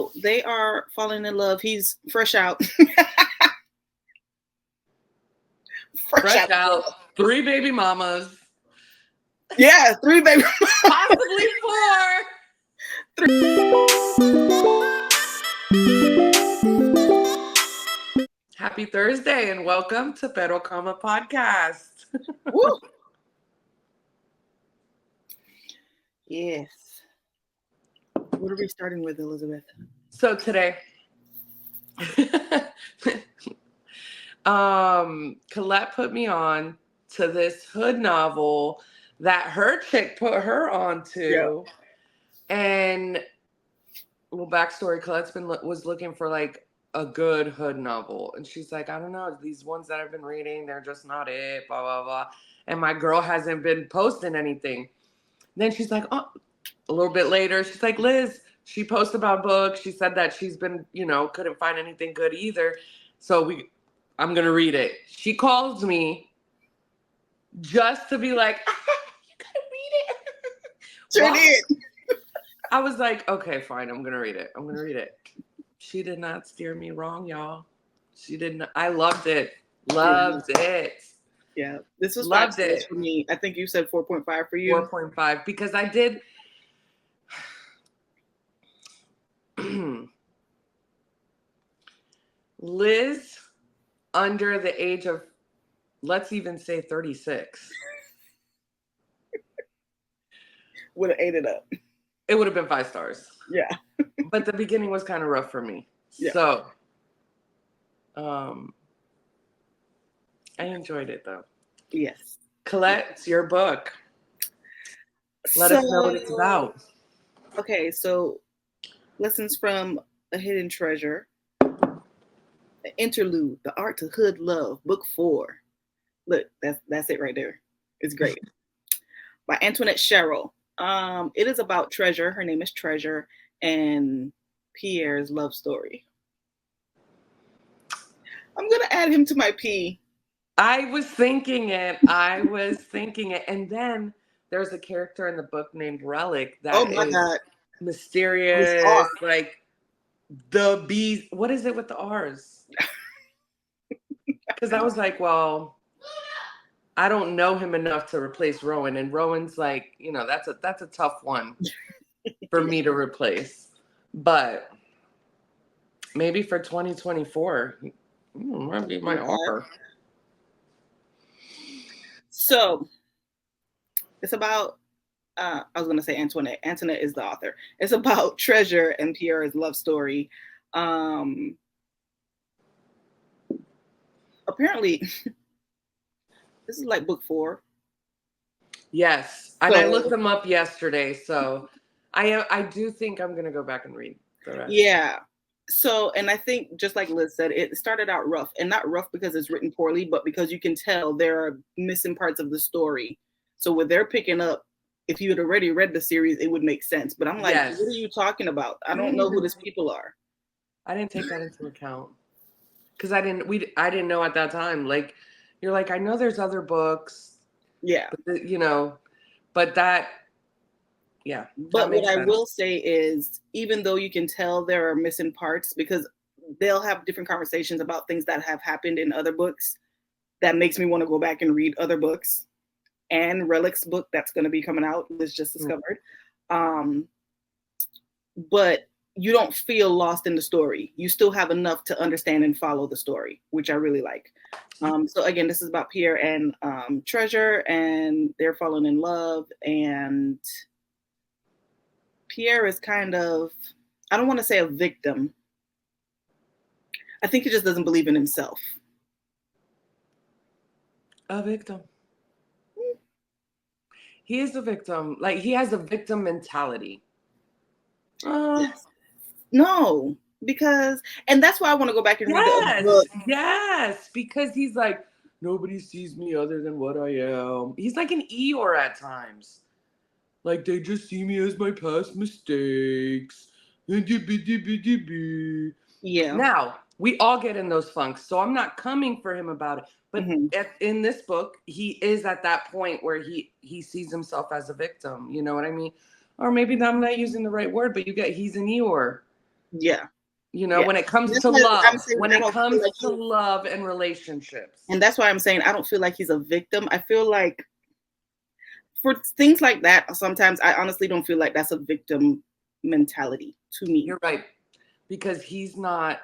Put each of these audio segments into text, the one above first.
So they are falling in love. He's fresh out. fresh out. 3 baby mamas. Yeah, 3 baby mamas. Possibly 4. Happy Thursday and welcome to Pero Coma Podcast. Woo. Yes. What are we starting with, Elizabeth? So today, Colette put me on to this hood novel that her chick put her onto. Yeah. And well, backstory, Colette's was looking for like a good hood novel. And she's like, I don't know, these ones that I've been reading, they're just not it, blah, blah, blah. And my girl hasn't been posting anything. Then she's like, oh, a little bit later, she's like, Liz, she posted about books. She said that she's been, couldn't find anything good either. So I'm going to read it. She calls me just to be like, you got to read it. Sure did. I was like, okay, fine. I'm going to read it. She did not steer me wrong, y'all. She didn't. I loved it. Loved it. Yeah. This was 5 stars for me. I think you said 4.5 for you. 4.5 because I did. Liz, under the age of, let's even say 36. Would have ate it up. It would have been 5 stars. Yeah. But the beginning was kind of rough for me. Yeah. So, I enjoyed it though. Yes. Colette, it's your book. Let us know what it's about. Okay, so Lessons from a Hidden Treasure. The Interlude, The Art to Hood Love, Book 4. Look, that's it right there. It's great. By Antoinette Sherell. It is about Treasure. Her name is Treasure, and Pierre's love story. I'm gonna add him to my P. I was thinking it. And then there's a character in the book named Relic that is mysterious, like the bees. What is it with the R's? Because I was like, well, I don't know him enough to replace Rowan, and Rowan's like, that's a tough one for me to replace. But maybe for 2024, might be my offer. So it's about, I was going to say Antoinette. Antoinette is the author. It's about Treasure and Pierre's love story. Apparently, this is like book 4. Yes. And I looked them up yesterday. So I do think I'm going to go back and read the rest. Yeah. So, and I think just like Liz said, it started out rough, and not rough because it's written poorly, but because you can tell there are missing parts of the story. So what they're picking up, if you had already read the series, it would make sense. But I'm like, What are you talking about? I don't know who these people are. I didn't take that into account because I didn't know at that time. Like, you're like, I know there's other books. Yeah. But but that. Yeah. But what I will say is, even though you can tell there are missing parts, because they'll have different conversations about things that have happened in other books, that makes me want to go back and read other books. And Relic's book that's going to be coming out, Liz just discovered. But you don't feel lost in the story. You still have enough to understand and follow the story, which I really like. So again, this is about Pierre and Treasure, and they're falling in love, and Pierre is kind of, I don't want to say a victim. I think he just doesn't believe in himself. A victim. He is a victim. Like, he has a victim mentality. No, because, and that's why I want to go back and read the book. Yes, because he's like, nobody sees me other than what I am. He's like an Eeyore at times. Like, they just see me as my past mistakes. Yeah. Now, we all get in those funks, so I'm not coming for him about it. But in this book, he is at that point where he sees himself as a victim. You know what I mean? Or maybe I'm not using the right word, but he's an Eeyore. Yeah. You know, Yeah. when it comes That's to why I'm love, saying when I it don't feel comes like to love and relationships. and that's why I'm saying I don't feel like he's a victim. I feel like for things like that, sometimes I honestly don't feel like that's a victim mentality to me. You're right. Because he's not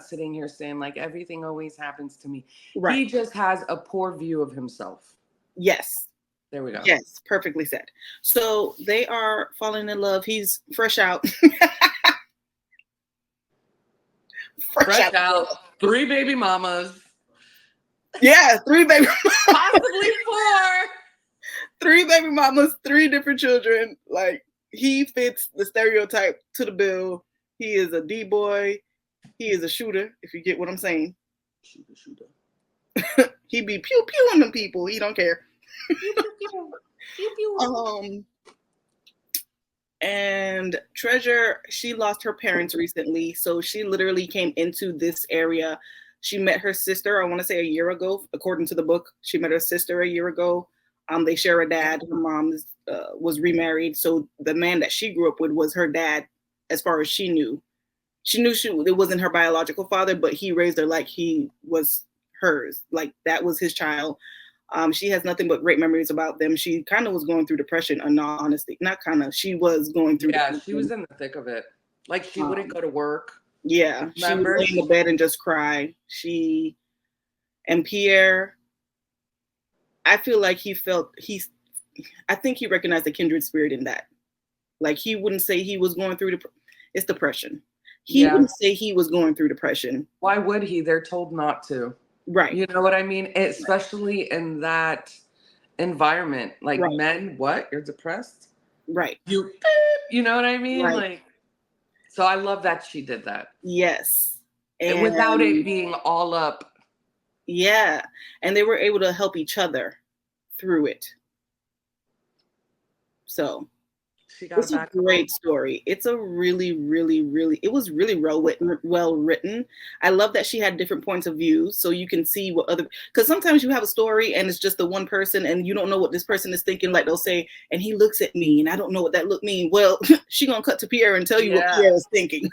sitting here saying like everything always happens to me. Right. He just has a poor view of himself. Yes. There we go. Yes, perfectly said. So they are falling in love. He's fresh out. Fresh out, 3 baby mamas. Yeah, 3 baby Possibly 4. 3 baby mamas, 3 different children. Like he fits the stereotype to the bill. He is a D boy. He is a shooter, if you get what I'm saying. Shooter. He be pew pewing them people. He don't care. Pew, pew, pew. Pew, pew. And Treasure, she lost her parents recently, so she literally came into this area. She met her sister, I want to say a year ago, according to the book. She met her sister a year ago. They share a dad. Her mom was remarried, so the man that she grew up with was her dad, as far as she knew. She knew it wasn't her biological father, but he raised her like he was hers, like that was his child. She has nothing but great memories about them. She kind of was going through depression, in all honesty. Not kind of, she was going through Yeah, depression. she was in the thick of it. Like she wouldn't go to work. Yeah, she would lay in the bed and just cry. And Pierre, I feel like I think he recognized a kindred spirit in that. Like he wouldn't say he was going through it's depression. He wouldn't say he was going through depression. Why would he? They're told not to. Right. You know what I mean? Especially in that environment. Like men, what? You're depressed? Right. You know what I mean? Right. Like, so I love that she did that. Yes. And without it being all up. Yeah. And they were able to help each other through it. So it's a great story. It's a really, really, really, it was really well written. I love that she had different points of view, so you can see what because sometimes you have a story and it's just the one person and you don't know what this person is thinking. Like they'll say, and he looks at me and I don't know what that look mean. Well, she gonna cut to Pierre and tell you what Pierre is thinking.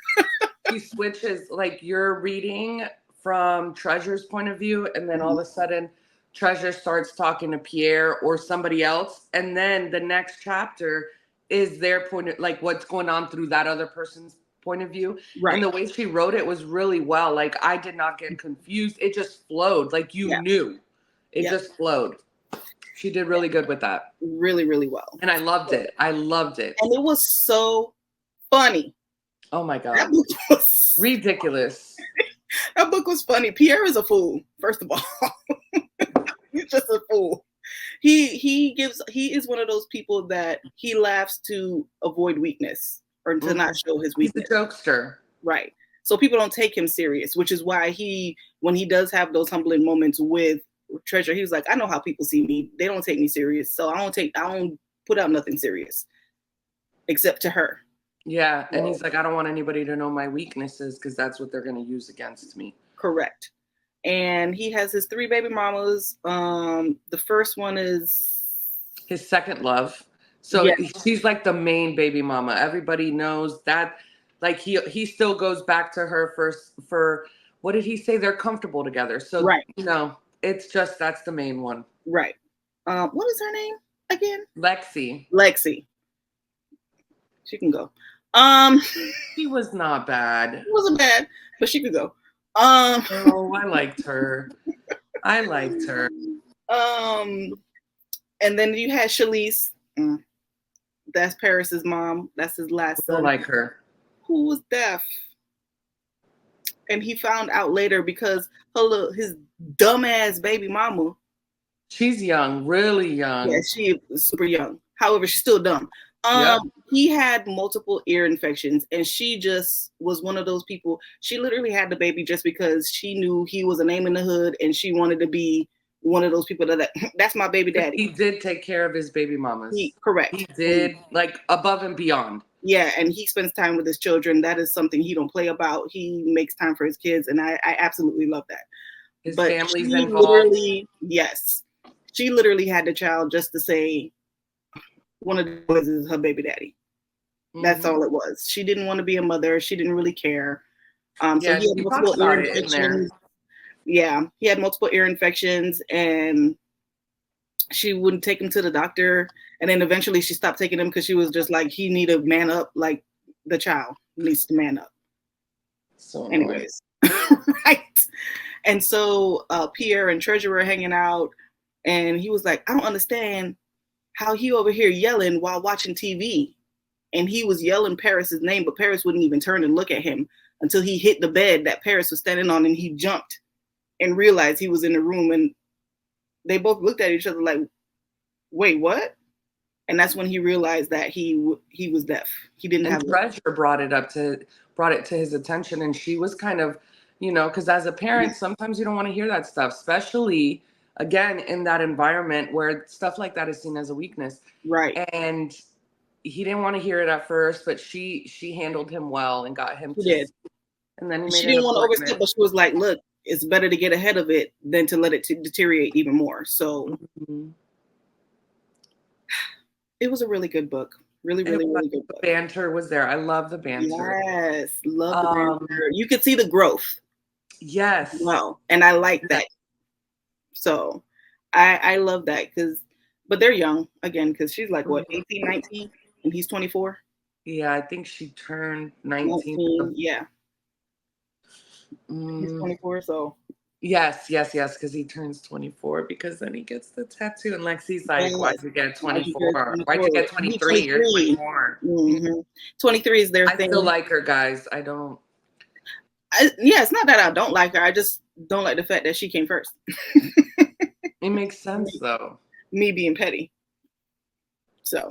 He switches, like you're reading from Treasure's point of view, and then all of a sudden Treasure starts talking to Pierre or somebody else, and then the next chapter is their point of, like what's going on through that other person's point of view. Right. And the way she wrote it was really well. Like I did not get confused. It just flowed. Like you knew. It just flowed. She did really good with that. Really, really well. And I loved it. I loved it. And it was so funny. Oh my God. That book was ridiculous. That book was funny. Pierre is a fool, first of all. He's just a fool. He is one of those people that he laughs to avoid weakness or to not show his weakness. He's a jokester. Right. So people don't take him serious, which is why when he does have those humbling moments with Treasure, he was like, I know how people see me. They don't take me serious. So I don't put out nothing serious except to her. Yeah. And he's like, I don't want anybody to know my weaknesses because that's what they're going to use against me. Correct. And he has his 3 baby mamas. The first one is his second love. So she's like the main baby mama. Everybody knows that. Like he still goes back to her for what did he say? They're comfortable together. So it's just that's the main one. Right. What is her name again? Lexi. She can go. She was not bad. It wasn't bad, but she could go. Oh, I liked her. And then you had Shalise. That's Paris's mom. That's his last son. I like her. Who was deaf. And he found out later because his dumbass baby mama. She's young, really young. Yeah, she is super young. However, she's still dumb. He had multiple ear infections, and she just was one of those people. She literally had the baby just because she knew he was a name in the hood, and she wanted to be one of those people that's my baby daddy. He did take care of his baby mamas. Correct. He did, like above and beyond. Yeah, and he spends time with his children. That is something he don't play about. He makes time for his kids, and I absolutely love that. His family's involved. Yes. She literally had the child just to say one of the boys is her baby daddy. That's all it was. She didn't want to be a mother. She didn't really care. So Yeah, he had she multiple talks ear about it in there. infections. Yeah, he had multiple ear infections, and she wouldn't take him to the doctor. And then eventually she stopped taking him because she was just like, he need to man up, like the child needs to man up. So annoying. Anyways, right. And so Pierre and Treasure were hanging out, and he was like, I don't understand how he over here yelling while watching TV. And he was yelling Paris's name, but Paris wouldn't even turn and look at him until he hit the bed that Paris was standing on, and he jumped and realized he was in the room. And they both looked at each other like, wait, what? And that's when he realized that he was deaf. He didn't have. Treasure brought it to his attention, and she was kind of, because as a parent, sometimes you don't want to hear that stuff, especially again in that environment where stuff like that is seen as a weakness. Right. And he didn't want to hear it at first, but she handled him well and got him She did. And then she didn't want to overstep, but she was like, look, it's better to get ahead of it than to let it deteriorate even more. So it was a really good book. Really, really, really good book. The banter was there. I love the banter. Yes, love the banter. You could see the growth. Yes. Wow. And I like that. So I love that but they're young again, because she's like, what, 18, 19? And he's 24? Yeah, I think she turned 19. Yeah. He's 24, so. Yes, because he turns 24, because then he gets the tattoo, and Lexi's like, why'd you get 24? Why'd you get 23? You're 24. 23 is their thing. I still like her, guys. I don't. Yeah, it's not that I don't like her. I just don't like the fact that she came first. It makes sense, though. Me being petty. So,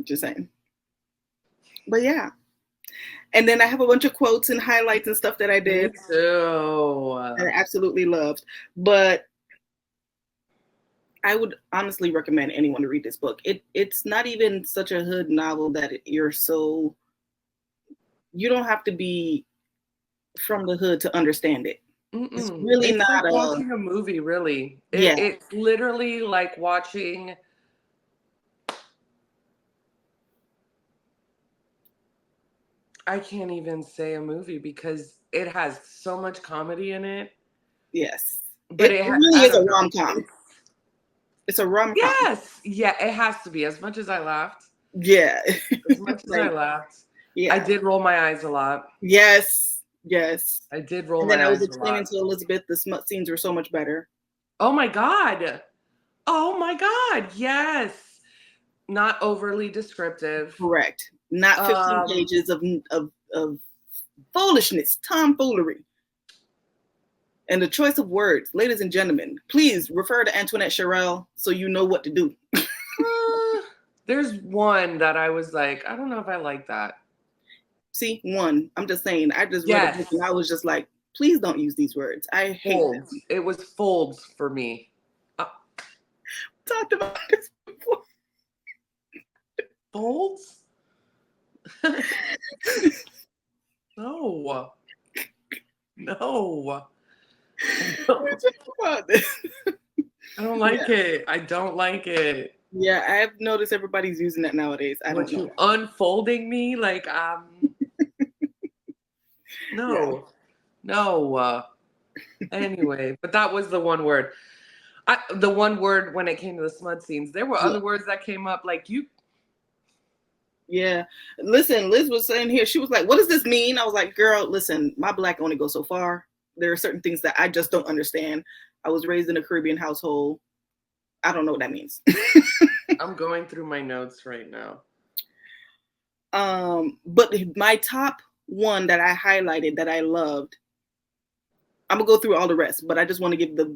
just saying. But yeah. And then I have a bunch of quotes and highlights and stuff that I did. Me too. I absolutely loved. But I would honestly recommend anyone to read this book. It's not even such a hood novel that you don't have to be from the hood to understand it. It's really not like watching a movie, really. It's literally like watching. I can't even say a movie because it has so much comedy in it. Yes. But it really is a rom-com. It's a rom-com. Yes. Yeah, it has to be. As much as I laughed. Yeah. As much as I laughed. Yeah. I did roll my eyes a lot. Yes. I did roll my eyes a lot. And then I was explaining to Elizabeth the smut scenes were so much better. Oh my God. Yes. Not overly descriptive. Correct. Not 15 pages of foolishness, tomfoolery. And the choice of words, ladies and gentlemen, please refer to Antoinette Sherell so you know what to do. There's one that I was like, I don't know if I like that. See, one. I'm just saying, I just read a book and I was just like, please don't use these words. I hate them. It was folds for me. Talked about this before. Folds? No. I don't like it. I don't like it. Yeah, I've noticed everybody's using that nowadays. I don't know. Unfolding me like no. Anyway, but that was the one word. The one word when it came to the smut scenes. There were other words that came up like you. Yeah. Listen, Liz was saying here, she was like, what does this mean? I was like, girl, listen, my black only goes so far. There are certain things that I just don't understand. I was raised in a Caribbean household. I don't know what that means. I'm going through my notes right now. But my top one that I highlighted that I loved, I'm gonna go through all the rest, but I just want to give the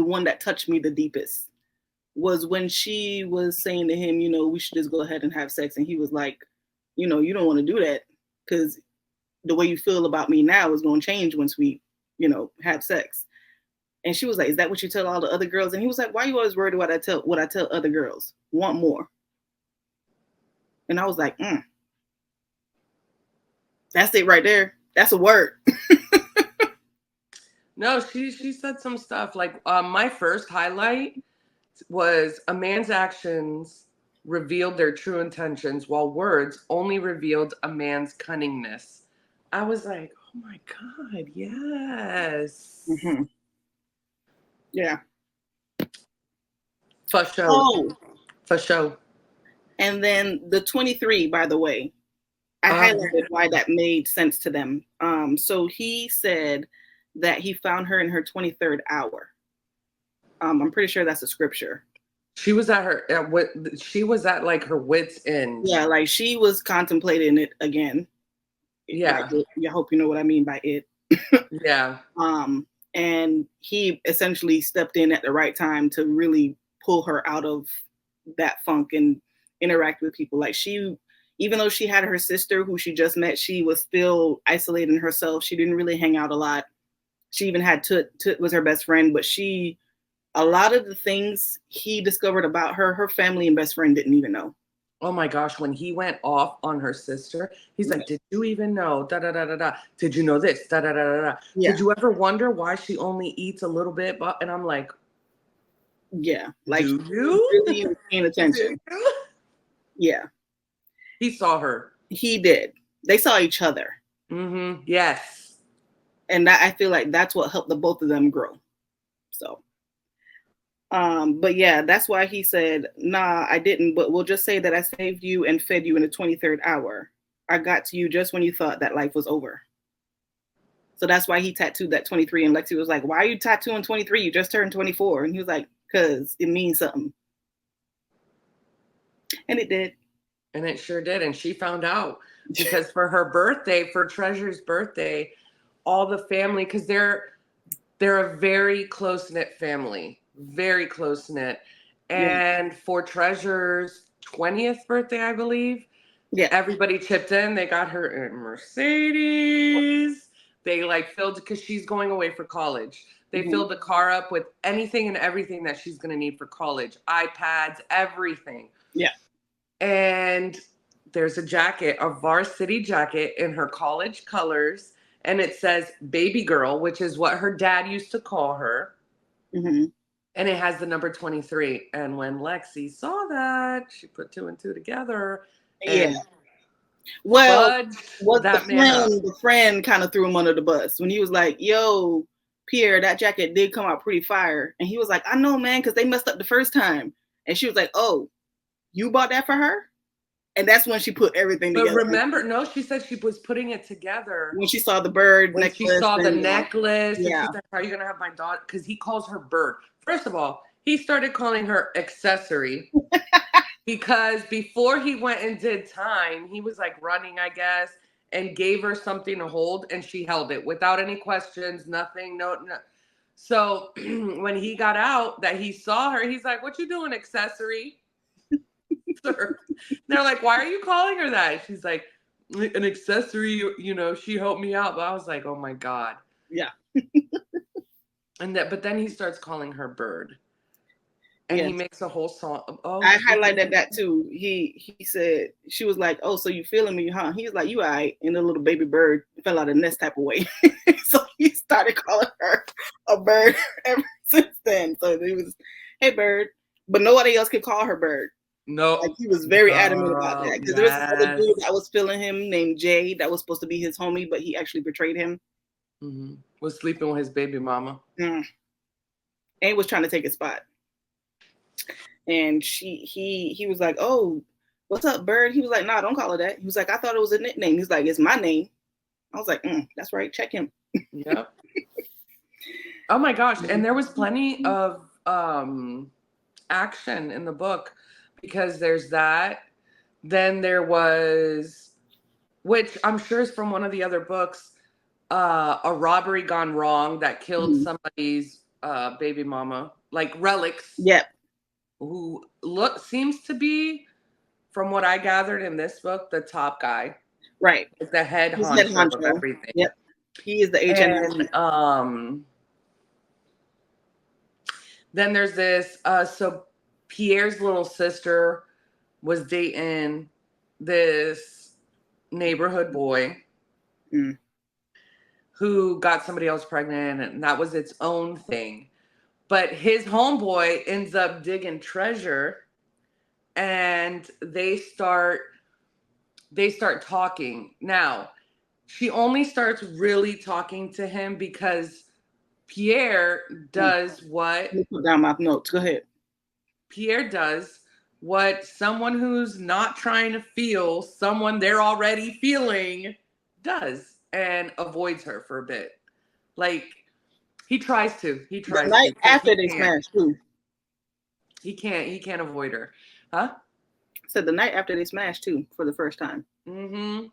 one that touched me the deepest was when she was saying to him, we should just go ahead and have sex. And he was like, you don't want to do that because the way you feel about me now is going to change once we, have sex. And she was like, is that what you tell all the other girls? And he was like, why are you always worried what I tell other girls? Want more. And I was like, that's it right there. That's a word. No, she said some stuff like my first highlight was a man's actions revealed their true intentions, while words only revealed a man's cunningness. I was like, oh my God, yes. Mm-hmm. Yeah. For sure. Oh, For sure. and then the 23, by the way, I highlighted why that made sense to them. So he said that he found her in her 23rd hour. I'm pretty sure that's a scripture. She was at her, she was at like her wit's end. Yeah, like she was contemplating it again. Yeah. Like, I hope you know what I mean by it. Yeah. And he essentially stepped in at the right time to really pull her out of that funk and interact with people. Like she, even though she had her sister who she just met, she was still isolating herself. She didn't really hang out a lot. She even had Toot was her best friend, but a lot of the things he discovered about her, her family and best friend didn't even know. Oh my gosh, when he went off on her sister, he's like, did you even know? Da da da da da. Did you know this? Da da da da da. Yeah. Did you ever wonder why she only eats a little bit? And I'm like, yeah, like, do you really paying attention? Yeah, he saw her. He did. They saw each other. Mm-hmm. Yes. And I feel like that's what helped the both of them grow. So. But yeah, that's why he said, nah, I didn't, but we'll just say that I saved you and fed you in the 23rd hour. I got to you just when you thought that life was over. So that's why he tattooed that 23. And Lexi was like, why are you tattooing 23? You just turned 24. And he was like, because it means something. And it did. And it sure did. And she found out because for her birthday, for Treasure's birthday, all the family, because they're a very close-knit family. Very close-knit. And for Treasure's 20th birthday, I believe, everybody chipped in. They got her a Mercedes. They like filled, because she's going away for college. They filled the car up with anything and everything that she's going to need for college. iPads, everything. Yeah. And there's a jacket, a varsity jacket in her college colors. And it says baby girl, which is what her dad used to call her. Mm-hmm. And it has the number 23. And when Lexi saw that, she put 2 and 2 together. And well, what the friend kind of threw him under the bus when he was like, yo, Pierre, that jacket did come out pretty fire. And he was like, I know, man, because they messed up the first time. And she was like, oh, you bought that for her? And that's when she put everything together. But remember, no, she said she was putting it together. When she saw the bird necklace. She saw the necklace. Yeah. And she's like, how are you going to have my daughter? Because he calls her bird. First of all, he started calling her accessory. Because before he went and did time, he was like running, I guess, and gave her something to hold. And she held it without any questions, nothing. No. So when he got out that he saw her, he's like, what you doing, accessory? They're like, why are you calling her that? She's like, an accessory, you know, she helped me out. But I was like, oh my God. Yeah. But then he starts calling her bird. And he makes a whole song. Oh, I highlighted that too. He said, she was like, oh, so you feeling me, huh? He was like, you all right. And the little baby bird fell out of the nest type of way. So he started calling her a bird ever since then. So he was, hey, bird. But nobody else could call her bird. No. Like, he was very adamant about that. Because there was another dude that was feeling him named Jay that was supposed to be his homie, but he actually betrayed him. Mm-hmm. Was sleeping with his baby mama. And was trying to take his spot. And he was like, oh, what's up, bird? He was like, nah, don't call her that. He was like, I thought it was a nickname. He's like, it's my name. I was like, that's right. Check him. Yep. Oh my gosh. And there was plenty of action in the book, because there's that. Then there was, which I'm sure is from one of the other books, a robbery gone wrong that killed somebody's baby mama, like relics. Yep. Who seems to be, from what I gathered in this book, the top guy. Right. Like the head honcho of everything. Yep. He is the HN. And then there's this, so Pierre's little sister was dating this neighborhood boy who got somebody else pregnant, and that was its own thing. But his homeboy ends up digging treasure and they start talking. Now, she only starts really talking to him because Pierre does what Let me put down my notes. Go ahead. Pierre does what someone who's not trying to feel someone they're already feeling does, and avoids her for a bit. Like, he tries to. He The tries to night because after they smashed too. He can't avoid her. Huh? Said the night after they smashed too for the first time. Mm-hmm.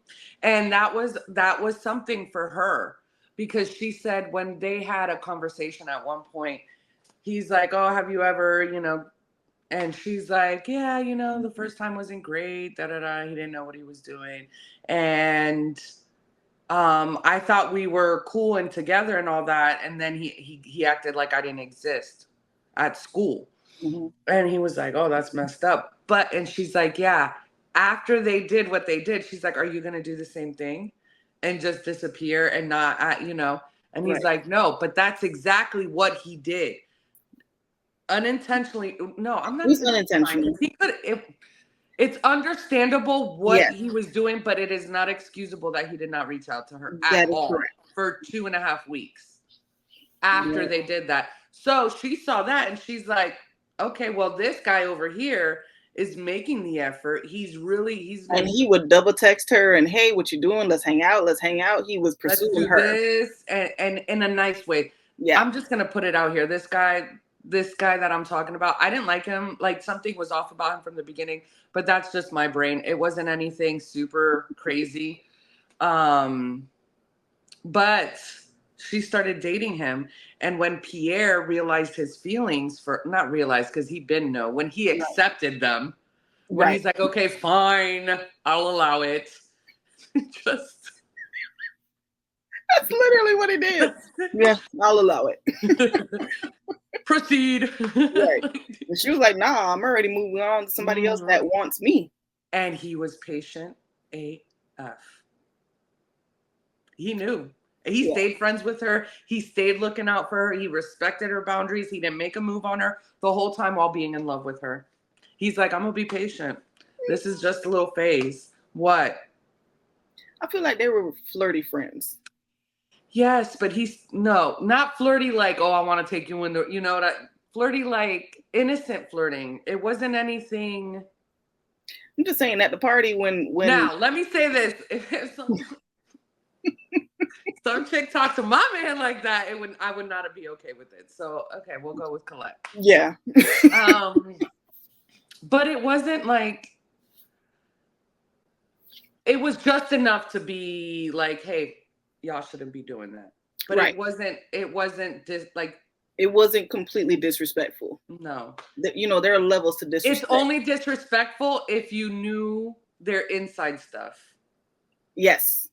And that was something for her, because she said when they had a conversation at one point, he's like, "Oh, have you ever, and she's like, "Yeah, the first time wasn't great, da da da. He didn't know what he was doing." And I thought we were cool and together and all that, and then he acted like I didn't exist at school. Mm-hmm. And he was like, "Oh, that's messed up." And she's like, "Yeah, after they did what they did," she's like, "Are you going to do the same thing and just disappear and not, And he's Right. like, "No, but that's exactly what he did. Unintentionally. No, I'm not It's even trying. unintentional. He could, it's understandable what Yes, he was doing, but it is not excusable that he did not reach out to her at that is all correct. for 2.5 weeks after Yeah. they did that. So she saw that and she's like, okay, well, this guy over here is making the effort. He's And making, he would double text her and, hey, what you doing? Let's hang out. Let's hang out. He was let's pursuing do her. this, and in a nice way. Yeah. I'm just gonna put it out here. This guy that I'm talking about, I didn't like him. Like, something was off about him from the beginning, but that's just my brain. It wasn't anything super crazy. Um, but she started dating him. And when Pierre realized his feelings, for not realized, because he didn't know, when he Right. accepted them, when Right. he's like, okay, fine, I'll allow it. Just That's literally what he did. Yeah, I'll allow it. proceed. Right. And she was like, nah, I'm already moving on to somebody else that wants me. And he was patient AF. He knew. He Yeah. stayed friends with her. He stayed looking out for her. He respected her boundaries. He didn't make a move on her the whole time while being in love with her. He's like, I'm going to be patient. This is just a little phase. What? I feel like they were flirty friends. Yes, but no, not flirty like, oh, I want to take you in the, flirty like innocent flirting. It wasn't anything. I'm just saying at the party when Now, let me say this. If some chick talked to my man like that, I would not be okay with it. So, okay, we'll go with Colette. Yeah. But it wasn't like, it was just enough to be like, hey, y'all shouldn't be doing that. But right. It wasn't just like, it wasn't completely disrespectful. No. There are levels to disrespect. It's only disrespectful if you knew their inside stuff. Yes.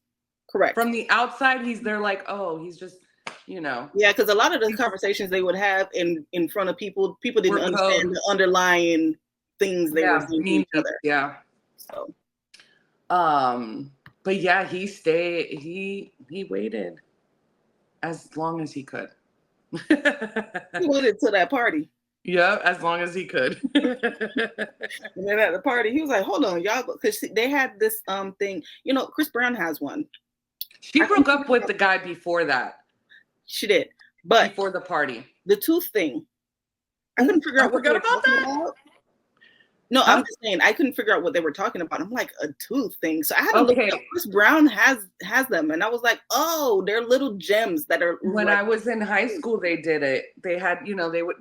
Correct. From the outside, they're like, oh, he's just, Yeah, because a lot of the conversations they would have in front of people didn't understand the underlying things they were saying to each other. Yeah. So. But yeah, he stayed. He waited as long as he could. He waited to that party. Yeah, as long as he could. And then at the party, he was like, "Hold on, y'all," because they had this thing. Chris Brown has one. She broke up with the guy before that. She did, but before the party, the tooth thing, I couldn't figure out what they were talking about. No, I'm just saying I couldn't figure out what they were talking about. I'm like, a tooth thing. So I had to look up. Chris Brown has them, and I was like, oh, they're little gems that are. When I was in high school, they did it. They had, they would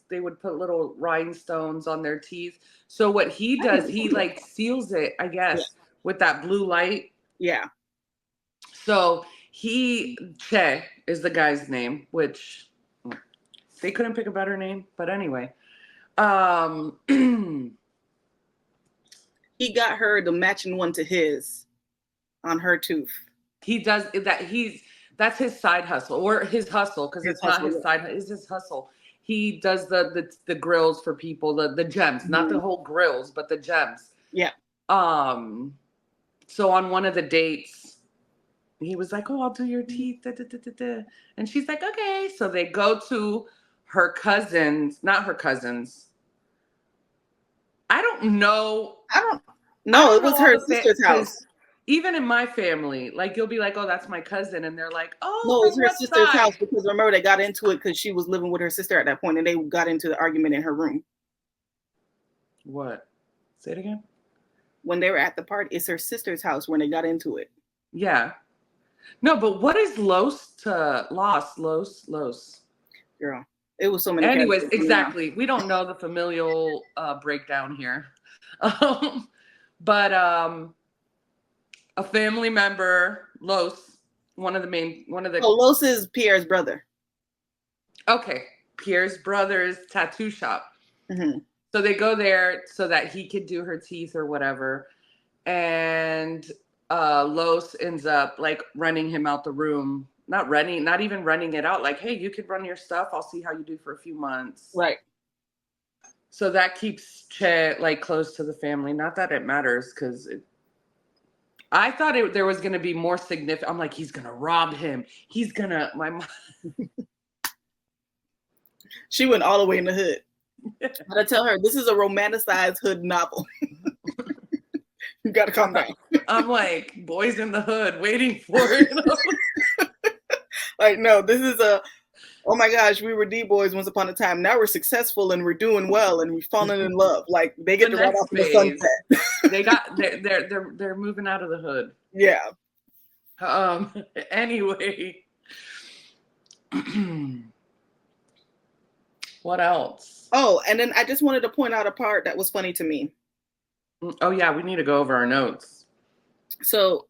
they would put little rhinestones on their teeth. So what he does, he seals it, I guess, with that blue light. Yeah. So Che is the guy's name, which they couldn't pick a better name, but anyway. He got her the matching one to his on her tooth. He does that. That's his side hustle, or his hustle, because it's not his side. It's his hustle. He does the grills for people, the gems, not the whole grills, but the gems. Yeah. So on one of the dates, he was like, "Oh, I'll do your teeth," da, da, da, da, da. And she's like, "Okay." So they go to her cousins, not her cousins. don't know. No, it know was all her the sister's house. Even in my family, like you'll be like, "Oh, that's my cousin," and they're like, "Oh, No, it was from her what sister's side?" house because remember they got into it because she was living with her sister at that point, and they got into the argument in her room. What? Say it again. When they were at the party, it's her sister's house when they got into it. Yeah. No, but what is los to los? Girl, it was so many Anyways, characters. exactly. We don't know the familial breakdown here. But a family member, Los, one of the Oh, Los is Pierre's brother. okay, Pierre's brother's tattoo shop. Mm-hmm. So they go there so that he could do her teeth or whatever. And Los ends up like running him out the room. Not even running it out. Like, hey, you could run your stuff. I'll see how you do for a few months. Right. So that keeps Chet like close to the family. Not that it matters, because I thought there was going to be more significant. I'm like, he's going to rob him. He's going to, my mom. She went all the way in the hood. But I tell her, this is a romanticized hood novel. You got to calm down. I'm like, boys in the hood waiting for it. Like, no, this is oh my gosh, we were D-boys once upon a time. Now we're successful and we're doing well and we've fallen in love. Like, they get to ride off in the sunset. They're moving out of the hood. Yeah. Anyway. What else? Oh, and then I just wanted to point out a part that was funny to me. Oh yeah, we need to go over our notes. So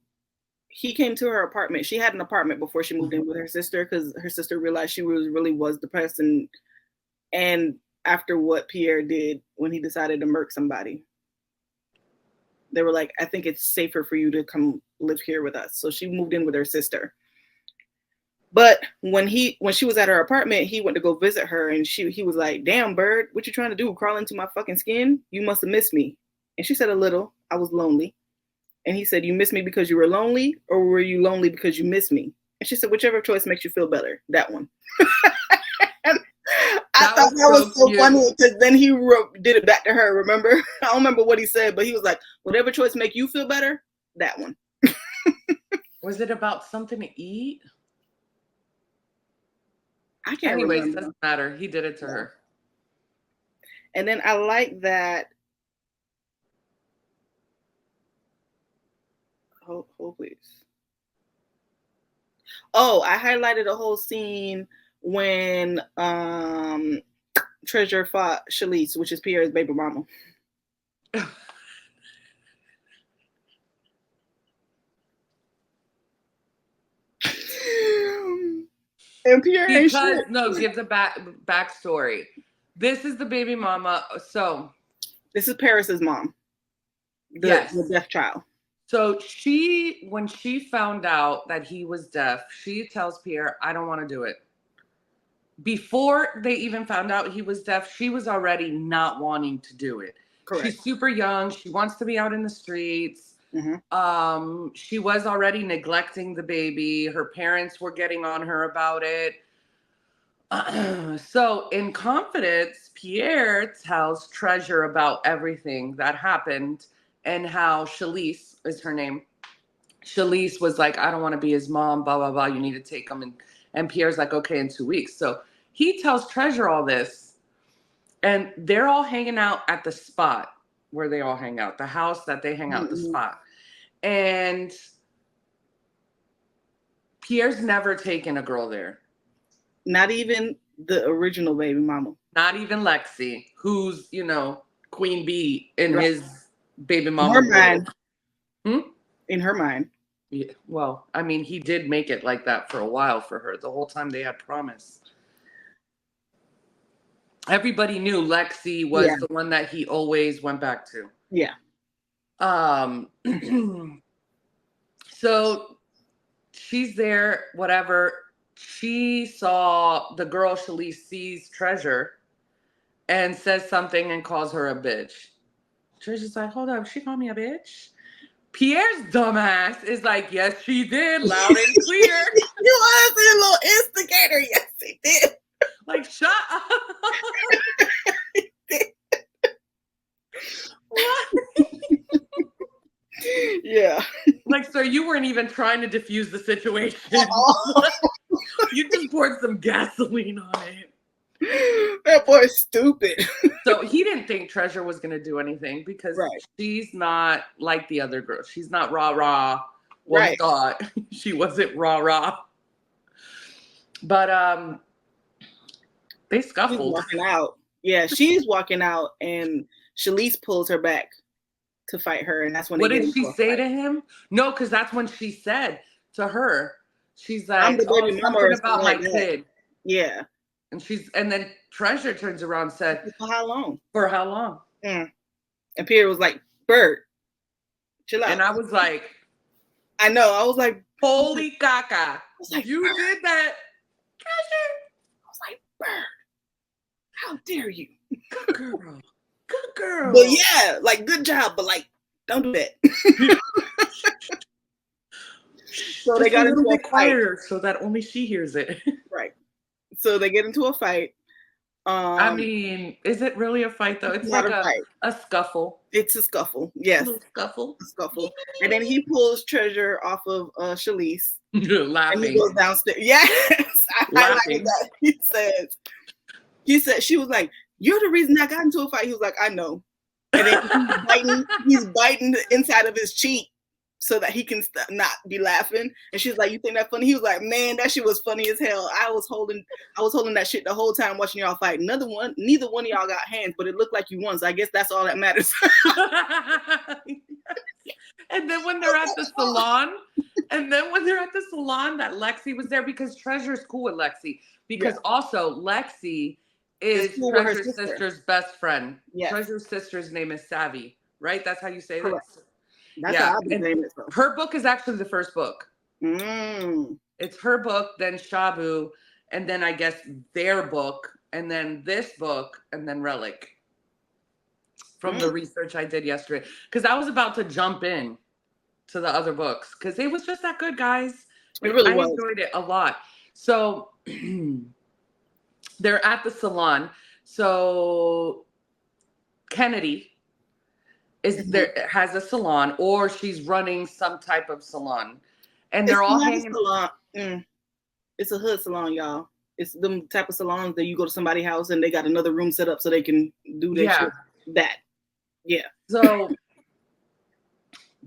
he came to her apartment. She had an apartment before she moved in with her sister because her sister realized she really was depressed and after what Pierre did when he decided to murk somebody. They were like, I think it's safer for you to come live here with us. So she moved in with her sister. But when she was at her apartment, he went to go visit her and he was like, damn, bird, what you trying to do? Crawl into my fucking skin? You must have missed me. And she said a little. I was lonely. And he said, you missed me because you were lonely, or were you lonely because you missed me? And she said, whichever choice makes you feel better. That one. And I thought that was so funny because then he did it back to her, remember? I don't remember what he said, but he was like, whatever choice make you feel better, that one. Was it about something to eat? I can't remember. Anyways, doesn't matter. He did it to her. And then I like that. Hold please. Oh, I highlighted a whole scene when Treasure fought Shalise, which is Pierre's baby mama. And Pierre ain't shit. No, give the backstory. This is the baby mama. So this is Paris's mom. The deaf child. So when she found out that he was deaf, she tells Pierre, I don't want to do it. Before they even found out he was deaf, she was already not wanting to do it. Correct. She's super young. She wants to be out in the streets. Mm-hmm. She was already neglecting the baby. Her parents were getting on her about it. So in confidence, Pierre tells Treasure about everything that happened and how Shalise is her name. Shalise was like, I don't want to be his mom, blah, blah, blah. You need to take him. And Pierre's like, okay, in 2 weeks. So he tells Treasure all this. And they're all hanging out at the spot where they all hang out. The house that they hang out, the spot. And Pierre's never taken a girl there. Not even the original baby mama. Not even Lexi, who's, Queen Bee in his baby mama. In her mind. In her mind. Yeah, well, I mean, he did make it like that for a while for her. The whole time they had promise. Everybody knew Lexi was the one that he always went back to. Yeah. So she's there, whatever. She saw the girl Shalise sees Treasure and says something and calls her a bitch. Treasure's like, hold up, she called me a bitch? Pierre's dumbass is like, yes, she did, loud and clear. You was a little instigator. Yes, he did. Like, shut up. even trying to diffuse the situation. Oh. You just poured some gasoline on it. That boy's stupid. So he didn't think Treasure was going to do anything because Right. she's not like the other girls. She's not rah-rah. Well, Right. he thought she wasn't rah-rah. But they She's scuffled. walking out. Yeah, she's walking out, and Shalise pulls her back to fight her, and that's when What they did she say to him? No, because that's when she said to her, she's like, I'm the baby mama or something about my something like that. kid. Yeah. And then Treasure turns around and said, For how long? For how long? And Pierre was like, Bird, chill out. And I was like, I know. I was like, holy caca. Like, you Bird. Did that. Treasure. I was like, Bird, how dare you? Good girl. Good girl. But yeah, like, good job, but like, don't do that. So they got into a fight. So that only she hears it. Right. So they get into a fight. I mean, is it really a fight though? It's like a scuffle. It's a scuffle. Yes. A scuffle. A scuffle. And then he pulls Treasure off of Shalise. Laughing. And he goes downstairs. Yes. I highlighted that. He said, she was like, you're the reason I got into a fight. He was like, I know. And then he's biting the inside of his cheek so that he can not be laughing. And she's like, you think that funny? He was like, man, that shit was funny as hell. I was holding that shit the whole time watching y'all fight. Neither one of y'all got hands, but it looked like you won. So I guess that's all that matters. And then when they're at the salon, that Lexi was there because Treasure's cool with Lexi. Because also Lexi is Treasure's sister's best friend. Yes. Treasure's sister's name is Savvy, right? That's how you say this? That's how I name it. Her book is actually the first book. Mm. It's her book, then Shabu, and then I guess their book, and then this book, and then Relic. From the research I did yesterday. Because I was about to jump in to the other books. Because it was just that good, guys. It really was. I enjoyed it a lot. So they're at the salon. So Kennedy is there, has a salon, or she's running some type of salon. And they're all hanging. It's a hood salon, y'all. It's the type of salons that you go to somebody's house and they got another room set up so they can do their shit. That. Yeah. So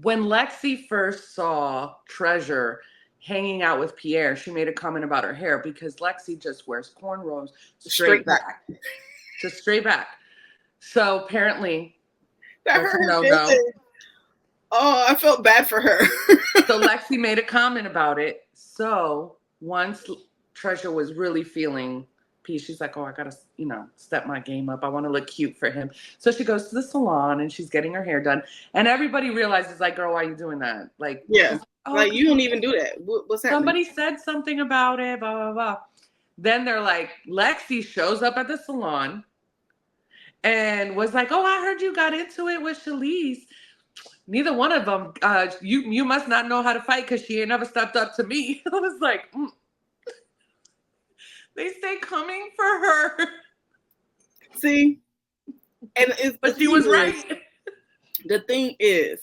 when Lexi first saw Treasure hanging out with Pierre, she made a comment about her hair because Lexi just wears cornrows straight back. Just straight back. So apparently that hurt her no-go. Oh, I felt bad for her. So Lexi made a comment about it. So once Treasure was really feeling peace, she's like, oh, I gotta, step my game up. I want to look cute for him. So she goes to the salon and she's getting her hair done. And everybody realizes, like, girl, why are you doing that? Like, yeah, like you don't even do that. What's happening? Somebody said something about it, blah, blah, blah. Then they're like, Lexi shows up at the salon and was like, oh, I heard you got into it with Shalise. Neither one of them, you must not know how to fight because she ain't never stepped up to me. I was like, They stay coming for her. See? But she was right. The thing is,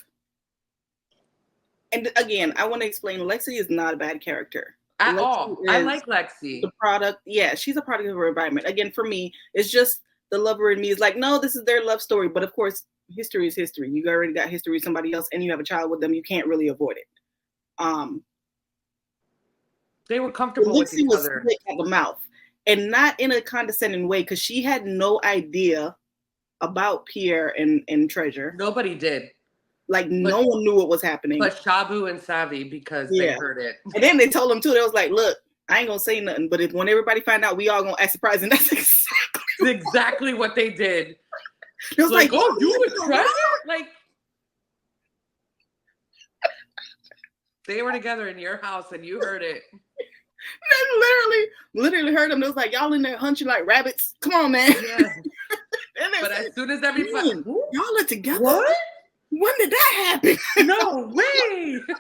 and again, I want to explain, Lexi is not a bad character. At all. I like Lexi. The product, she's a product of her environment. Again, for me, it's just the lover in me is like, no, this is their love story. But of course, history is history. You already got history with somebody else and you have a child with them. You can't really avoid it. They were comfortable with each other. Slick at the mouth, and not in a condescending way, because she had no idea about Pierre and Treasure. Nobody did. Like, no one knew what was happening. But Shabu and Savvy, because they heard it. And then they told them too. They was like, look, I ain't gonna say nothing, but when everybody find out, we all gonna act surprised. And that's exactly what they did. It was like, oh, you with Treasure? Like, they were together in your house and you heard it. Literally heard them. It was like, y'all in there hunching like rabbits. Come on, man. Yeah. But as soon as everybody, y'all are together. What? When did that happen? No way. I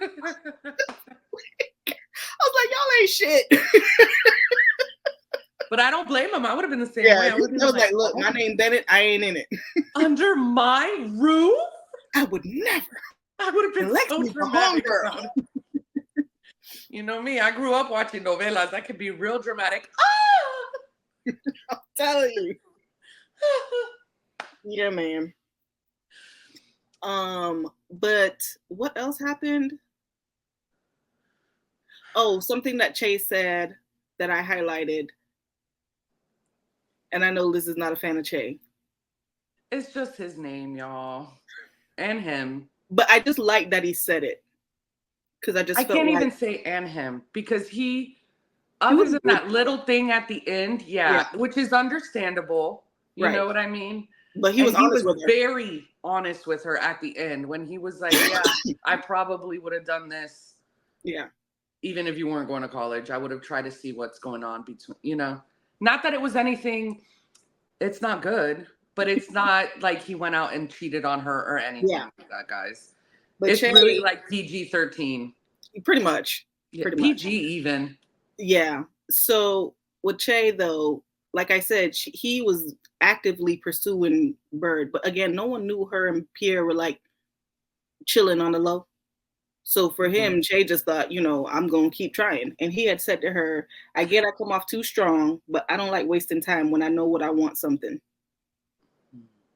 was like, y'all ain't shit. But I don't blame him. I would have been the same way. I was like, look, my name Bennett. I ain't in it. Under my roof? I would never. I would have been so dramatic. You know me, I grew up watching novelas. That could be real dramatic. I'm telling you. Yeah, man. But what else happened? Oh, something that Chase said that I highlighted. And I know Liz is not a fan of Che. It's just his name, y'all. And him. But I just like that he said it. Because I just I felt can't like even say and him because he other was than good. that little thing at the end, yeah, which is understandable. You know what I mean? But he And was he honest was with her. very honest with her at the end when he was like, yeah, I probably would have done this. Yeah. Even if you weren't going to college, I would have tried to see what's going on between, you know, not that it was anything, it's not good, but it's not like he went out and cheated on her or anything like that, guys. But It's Che, really like PG-13. Pretty much. Yeah, Pretty PG much. even. Yeah. So with Che, though, like I said, he was actively pursuing Bird. But again, no one knew her and Pierre were like chilling on the low. So for him, Che just thought, you know, I'm going to keep trying. And he had said to her, I get I come off too strong, but I don't like wasting time when I know what I want something.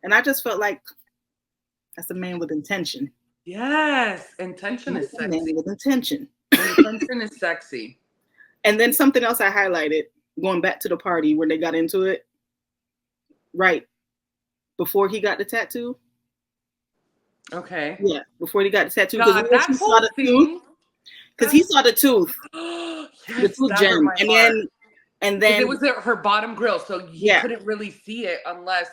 And I just felt like that's a man with intention. Yes. Intention is A man sexy. with intention. Intention is sexy. And then something else I highlighted, going back to the party where they got into it, right before he got the tattoo. Okay. Yeah, before he got the tattoo. God, that he whole saw the thing. Because he saw the tooth. Yes, The tooth that hurt gem. my heart. And then it was her bottom grill, so he yeah. couldn't really see it unless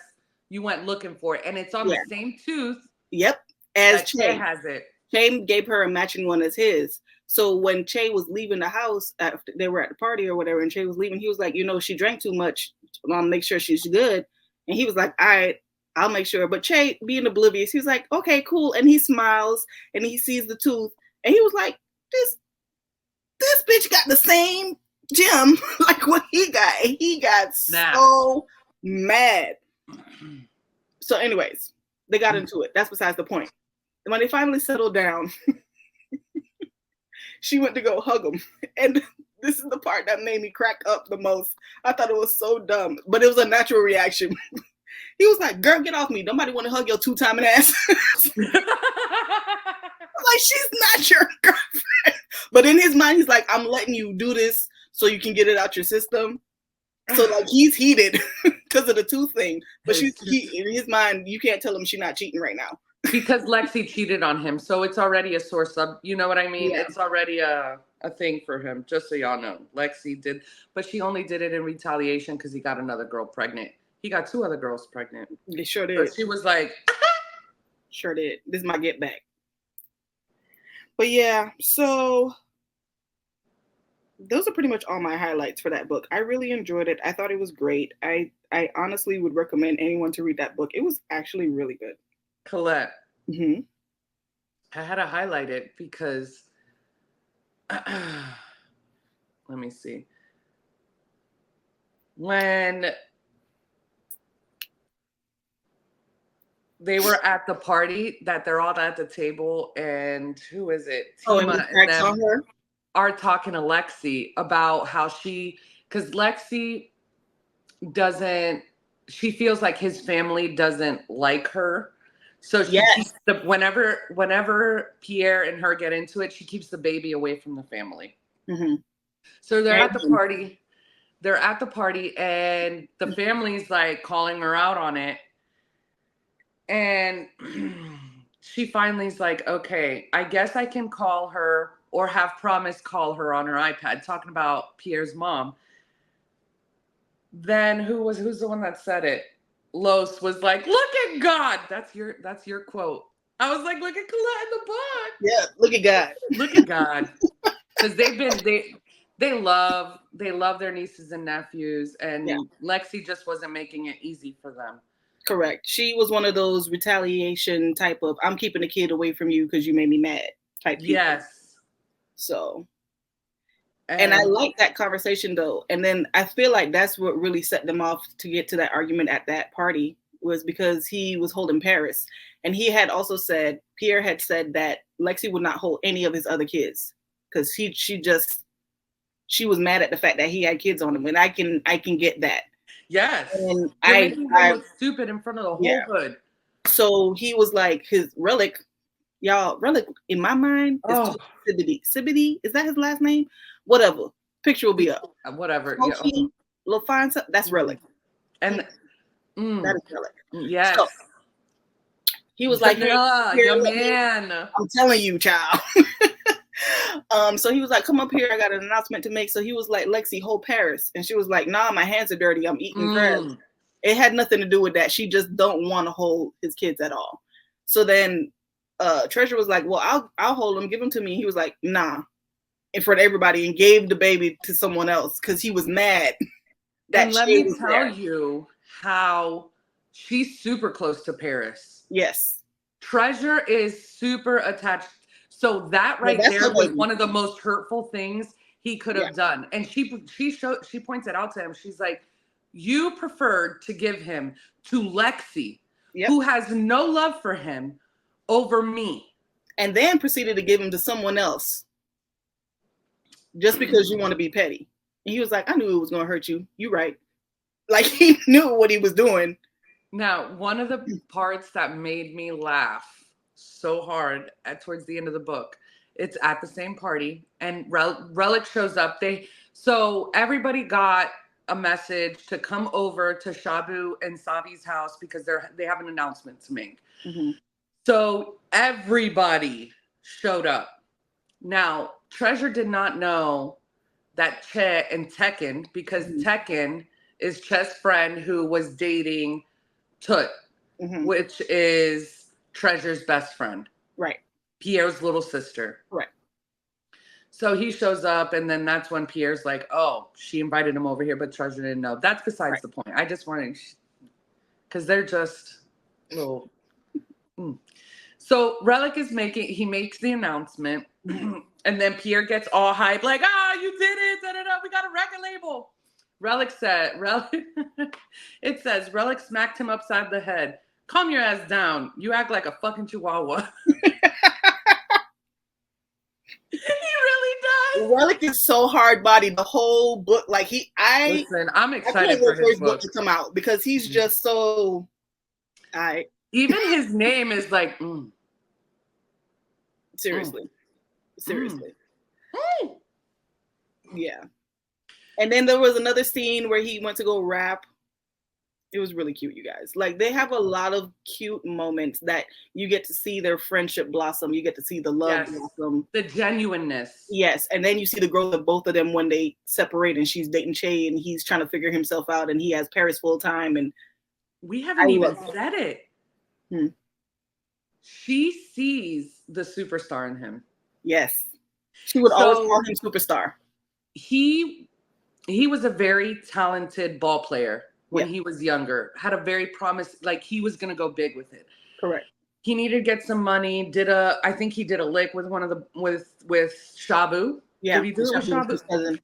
you went looking for it. And it's on the same tooth. Yep. As Che has it. Che gave her a matching one as his. So when Che was leaving the house, after they were at the party or whatever, and Che was leaving, he was like, you know, she drank too much. I'll make sure she's good. And he was like, all right, I'll make sure. But Che, being oblivious, he was like, okay, cool. And he smiles and he sees the tooth. And he was like, this bitch got the same gem like what he got. And he got so mad. So anyways, they got into it. That's besides the point. And when they finally settled down, she went to go hug him. And this is the part that made me crack up the most. I thought it was so dumb, but it was a natural reaction. He was like, girl, get off me. Nobody want to hug your two-timing ass. Like, she's not your girlfriend. But in his mind, he's like, I'm letting you do this so you can get it out your system. So, like, he's heated because of the tooth thing. But in his mind, you can't tell him she's not cheating right now. Because Lexi cheated on him. So it's already a source of, you know what I mean? Yeah. It's already a thing for him, just so y'all know. Lexi did, but she only did it in retaliation because he got another girl pregnant. He got 2 other girls pregnant. They sure did. So she was like, sure did. This is my get back. But yeah, so those are pretty much all my highlights for that book. I really enjoyed it. I thought it was great. I honestly would recommend anyone to read that book. It was actually really good. Colette. Mm-hmm. I had to highlight it because, let me see. When they were at the party, that they're all at the table, and who is it? Tima and them are talking to Lexi about how because Lexi she feels like his family doesn't like her. So she keeps whenever Pierre and her get into it, she keeps the baby away from the family. Mm-hmm. So they're at the party. They're at the party, and the family's like calling her out on it. And she finally's like, okay, I guess I can call her or have Promise call her on her iPad, talking about Pierre's mom. Then who's the one that said it? Los was like, look at God. That's your quote. I was like, look at Colette in the book. Yeah, look at God. Look at God. Because they love their nieces and nephews, and Lexi just wasn't making it easy for them. Correct. She was one of those retaliation type of, I'm keeping the kid away from you because you made me mad type people. Yes. So, and I like that conversation though. And then I feel like that's what really set them off to get to that argument at that party, was because he was holding Paris. And he had also said, Pierre had said that Lexi would not hold any of his other kids because she was mad at the fact that he had kids on him, and I can get that. Yes. And You're making him look stupid in front of the whole hood. So he was like, his Relic, y'all, Relic in my mind is Sibity. Sibity, is that his last name? Whatever. Picture will be up. Whatever. Smokey, LaFine, that's Relic. And that is Relic. Yes. So, he was like, your man. I'm telling you, child. So he was like, come up here, I got an announcement to make. So he was like, Lexi, hold Paris. And she was like, nah, my hands are dirty, I'm eating crabs. It had nothing to do with that. She just don't want to hold his kids at all. So then Treasure was like, well, I'll hold him, give him to me. He was like, nah, in front of everybody, and gave the baby to someone else because he was mad. And let me tell you how she's super close to Paris. Yes. Treasure is super attached. So that right there was one of the most hurtful things he could have done. And she points it out to him. She's like, you preferred to give him to Lexi, who has no love for him, over me. And then proceeded to give him to someone else just because you want to be petty. And he was like, I knew it was going to hurt you. You right. Like, he knew what he was doing. Now, one of the parts that made me laugh so hard towards the end of the book, it's at the same party, and Relic shows up. So everybody got a message to come over to Shabu and Savi's house because they have an announcement to make. So everybody showed up. Now, Treasure did not know that Che and Tekken, because Tekken is Che's friend who was dating Tut, which is Treasure's best friend. Right. Pierre's little sister. Right. So he shows up, and then that's when Pierre's like, oh, she invited him over here, but Treasure didn't know. That's besides the point. I just wanted, because they're just little. So Relic he makes the announcement, and then Pierre gets all hyped, like, you did it, da-da-da, we got a record label. It says, Relic smacked him upside the head. Calm your ass down. You act like a fucking chihuahua. He really does. Relic is so hard bodied. The whole book, like listen, I'm excited for his book to come out because he's just so. Even his name is like. Seriously. Yeah. And then there was another scene where he went to go rap. It was really cute, you guys. Like, they have a lot of cute moments that you get to see their friendship blossom. You get to see the love blossom. The genuineness. Yes. And then you see the growth of both of them when they separate and she's dating Che and he's trying to figure himself out and he has Paris full time. And we haven't even said it. She sees the superstar in him. Yes. She would always call him superstar. He was a very talented ball player when he was younger. Had a very like he was going to go big with it. Correct. He needed to get some money. I think he did a lick with with Shabu. Yeah. Did he do it with Shabu?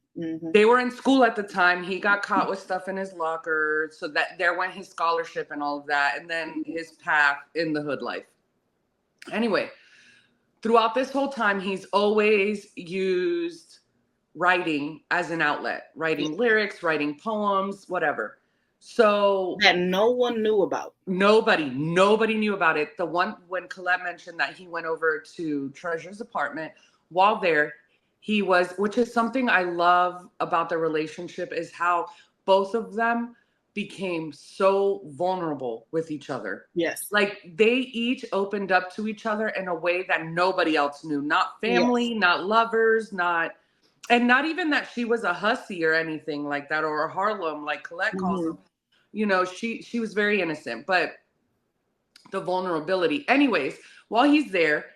They were in school at the time. He got caught with stuff in his locker. So that there went his scholarship and all of that. And then his path in the hood life. Anyway, throughout this whole time, he's always used writing as an outlet, writing lyrics, writing poems, whatever. So that no one knew about. Nobody knew about it. The one when Colette mentioned that he went over to Treasure's apartment, while there, he was, which is something I love about their relationship, is how both of them became so vulnerable with each other. Yes. Like they each opened up to each other in a way that nobody else knew. Not family, not lovers, not even that she was a hussy or anything like that, or a Harlem like Colette calls them. You know, she was very innocent, but the vulnerability. Anyways, while he's there,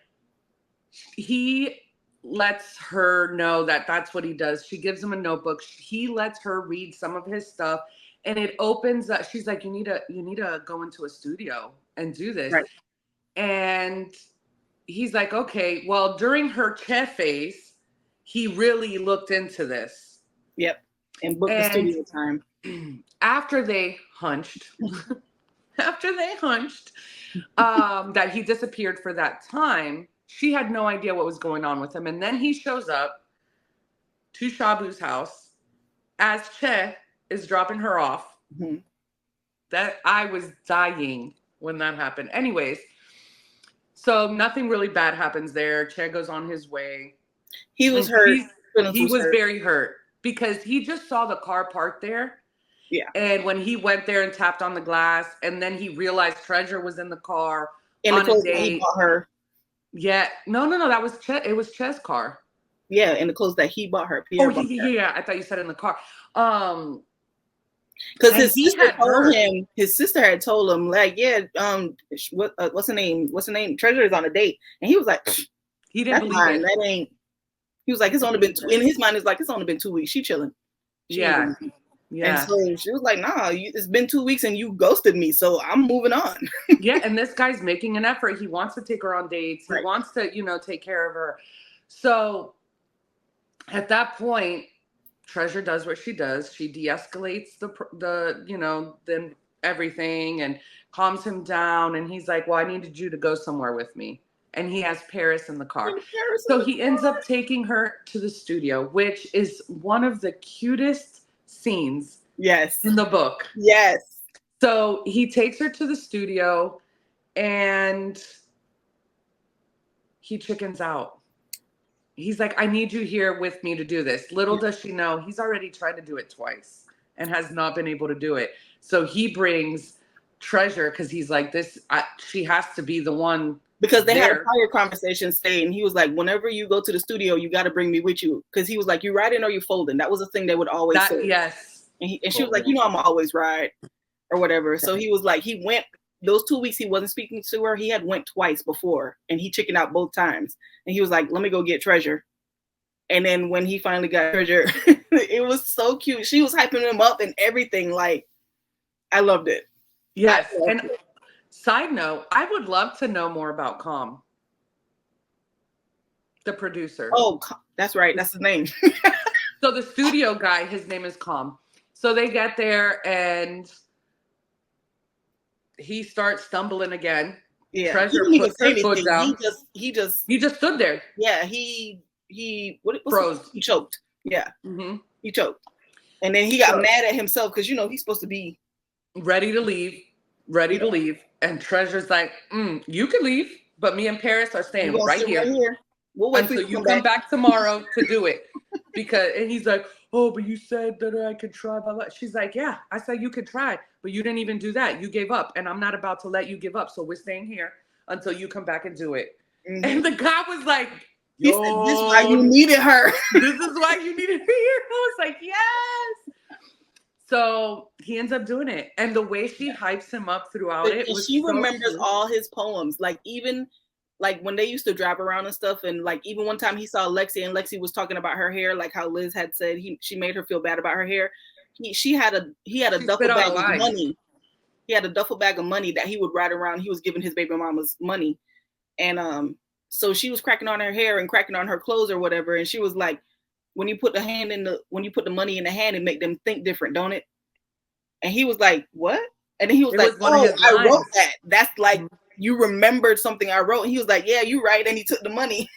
he lets her know that that's what he does. She gives him a notebook. He lets her read some of his stuff, and it opens up. She's like, you need to go into a studio and do this. Right. And he's like, okay. Well, during her Che phase, he really looked into this. Yep. And booked the studio time. After they hunched, that he disappeared for that time, she had no idea what was going on with him. And then he shows up to Shabu's house as Che is dropping her off. Mm-hmm. That I was dying when that happened. Anyways, so nothing really bad happens there. Che goes on his way. He was hurt. He was very hurt because he just saw the car parked there. Yeah. And when he went there and tapped on the glass, and then he realized Treasure was in the car on a date. He bought her. Yeah. No. That was Che. It was Che's car. Yeah, in the clothes that he bought her. Pierre bought her. Yeah. I thought you said in the car. Because his sister had told him, like, yeah, what's her name? Treasure is on a date, and he was like, he didn't believe it. That ain't. He was like, it's only been in his mind. It's like it's only been 2 weeks. She chilling. Yeah. And so she was like, nah, it's been 2 weeks and you ghosted me, so I'm moving on. Yeah, and this guy's making an effort. He wants to take her on dates. He wants to, take care of her. So at that point, Treasure does what she does. She de-escalates then everything and calms him down. And he's like, well, I needed you to go somewhere with me. And he has Paris in the car. So he ends up taking her to the studio, which is one of the cutest scenes in the book. Yes. So he takes her to the studio and he chickens out. He's like, I need you here with me to do this. Little does she know, he's already tried to do it twice and has not been able to do it. So he brings Treasure because he's like, she has to be the one. Because they had a prior conversation saying, he was like, whenever you go to the studio, you got to bring me with you. Because he was like, you riding or you folding? That was a thing they would always say. Yes. And she was like, I'm always ride or whatever. So he was like, he went, those 2 weeks he wasn't speaking to her, he had went twice before. And he chickened out both times. And he was like, let me go get Treasure. And then when he finally got Treasure, it was so cute. She was hyping him up and everything. Like, I loved it. Yes. And side note, I would love to know more about Calm, the producer. Oh, that's right. That's his name. So the studio guy, his name is Calm. So they get there and he starts stumbling again. Yeah. Treasure puts her foot down. He just stood there. Yeah. He froze. He choked. Yeah. Mm-hmm. He choked. And then he got mad at himself because, he's supposed to be ready to leave. And Treasure's like, you can leave, but me and Paris are staying right here. We'll wait until you come back tomorrow to do it. And he's like, oh, but you said that I could try. Blah, blah. She's like, yeah, I said you could try, but you didn't even do that. You gave up, and I'm not about to let you give up. So we're staying here until you come back and do it. Mm-hmm. And the guy was like, he said, this is why you needed her. This is why you needed her here. I was like, yes. So he ends up doing it. And the way she hypes him up throughout it was she remembers all his poems. Like, even like when they used to drive around and stuff, and like even one time he saw Lexi and Lexi was talking about her hair, like how Liz had said she made her feel bad about her hair. He had a duffel bag of money. He had a duffel bag of money that he would ride around. He was giving his baby mama's money. And so she was cracking on her hair and cracking on her clothes or whatever. And she was like, when you put the money in the hand, it make them think different, don't it? And he was like, what? And then he was like, oh, I wrote that. That's like, you remembered something I wrote. And he was like, yeah, you're right. And he took the money.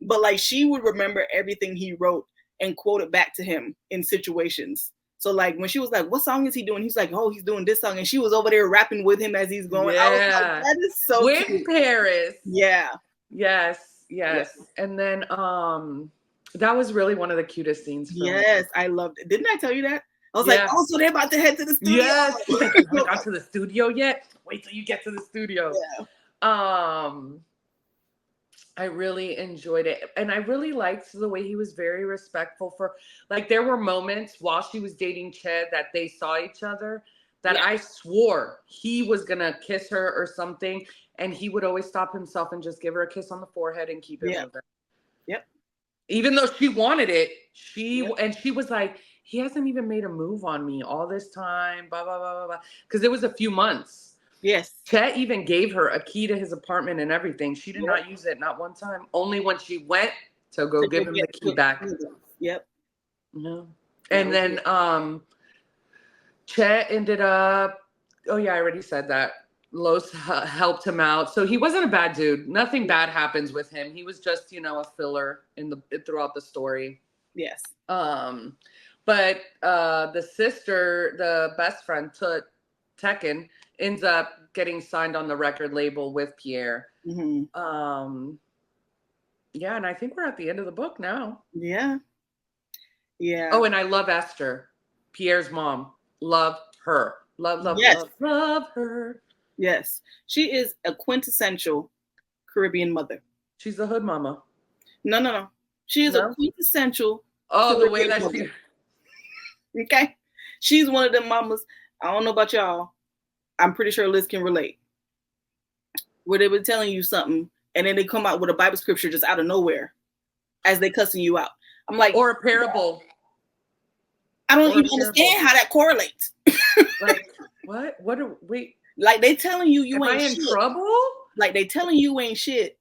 But like, she would remember everything he wrote and quote it back to him in situations. So like, when she was like, what song is he doing? He's like, oh, he's doing this song. And she was over there rapping with him as he's going. Yeah. I was like, that is so with cute. Paris. Yeah. Yes. And then that was really one of the cutest scenes. Yes, I loved it. Didn't I tell you that? I was like, oh, so they're about to head to the studio. Yes. Like, you got to the studio yet? Wait till you get to the studio. Yeah. I really enjoyed it. And I really liked the way he was very respectful for, like, there were moments while she was dating Ched that they saw each other that I swore he was going to kiss her or something. And he would always stop himself and just give her a kiss on the forehead and keep it moving. Yep. Even though she wanted it, and she was like, he hasn't even made a move on me all this time, blah, blah, blah, blah, blah. Because it was a few months. Yes. Chet even gave her a key to his apartment and everything. She did not use it, not one time. Only when she went to go give him the key back. Yep. No. And then Chet ended up, oh yeah, I already said that. Los helped him out. So he wasn't a bad dude. Nothing bad happens with him. He was just, a filler throughout the story. Yes. But the sister, the best friend, Tekken, ends up getting signed on the record label with Pierre. Mm-hmm. Yeah, and I think we're at the end of the book now. Yeah. Yeah. Oh, and I love Esther, Pierre's mom. Love her. Love, love, Yes. love, love her. Yes. She is a quintessential Caribbean mother. She's a hood mama. No, no, no. She is a No? quintessential Oh, the way Caribbean that mother. she... Okay. She's one of them mamas. I don't know about y'all. I'm pretty sure Liz can relate. Where they were telling you something and then they come out with a Bible scripture just out of nowhere as they cussing you out. I'm like, Or a parable. I don't even understand how that correlates. Like, what? What are we? Like they telling you Am ain't I in shit. trouble? Like they telling you ain't shit